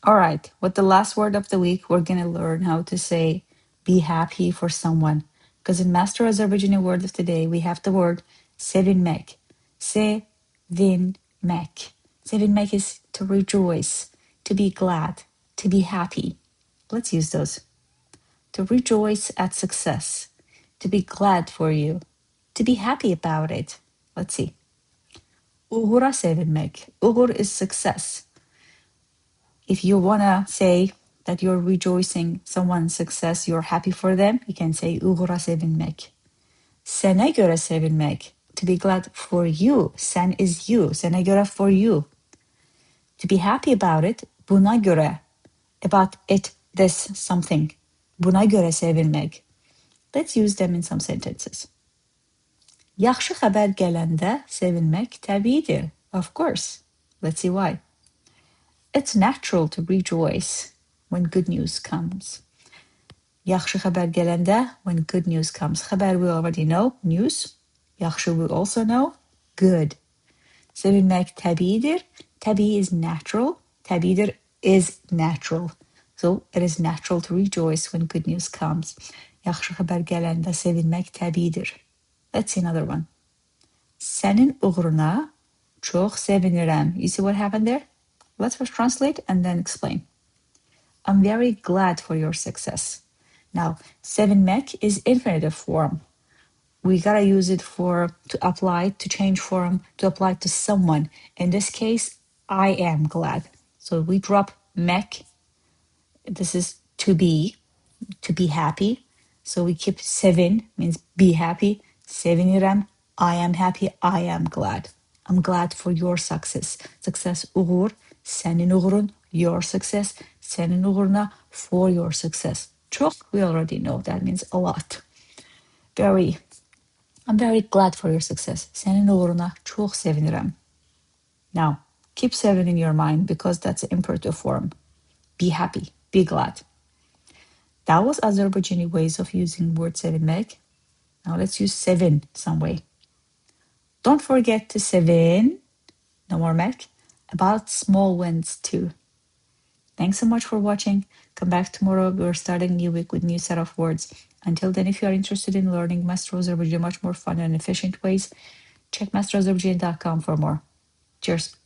All right, with the last word of the week, we're going to learn how to say be happy for someone. Because in Master Azerbaijani word of the day, we have the word sevinmek. Sevinmek. Sevinmek is to rejoice, to be glad, to be happy. Let's use those. To rejoice at success, to be glad for you, to be happy about it. Let's see. Uğura SEVİNMÄK. Uğur is success. If you want to say that you're rejoicing someone's success, you're happy for them, you can say Uğura SEVİNMÄK. Sənə görə sevinmək. To be glad for you. Sen is you. Sənə görə for you. To be happy about it. Buna görə. About it, this, something. Buna görə sevinmək. Let's use them in some sentences. Yaxşı xəbər gələndə sevinmək təbiidir. Of course. Let's see why. It's natural to rejoice when good news comes. Yaxşı xəbər gələndə, when good news comes. Xəbər we already know, news. Yaxşı we also know, good. Sevinmək təbiidir. Təbii is natural. Təbiidir is natural. So it is natural to rejoice when good news comes. Yaxşı xəbər gələndə sevinmək təbiidir. Let's see another one. Sənin uğuruna çox sevinirəm. You see what happened there? Let's first translate and then explain. I'm very glad for your success. Now, sevinmek is infinitive form. We gotta use it to apply, to change form, to apply to someone. In this case, I am glad. So we drop mek. This is to be happy. So we keep sevin, means be happy. Sevinirəm, I am happy, I am glad. I'm glad for your success. Success uğur, senin uğurun, your success. Senin uğuruna, for your success. Çok, we already know that means a lot. I'm very glad for your success. Senin uğuruna çok sevinirəm. Now, keep sevin in your mind because that's the imperative form. Be happy, be glad. That was Azerbaijani ways of using word sevinmek. Now let's use sevin some way. Don't forget to sevin, no more mek, about small wins too. Thanks so much for watching. Come back tomorrow. We're starting a new week with a new set of words. Until then, if you are interested in learning Master Azerbaijani much more fun and efficient ways, check masterazerbaijani.com for more. Cheers.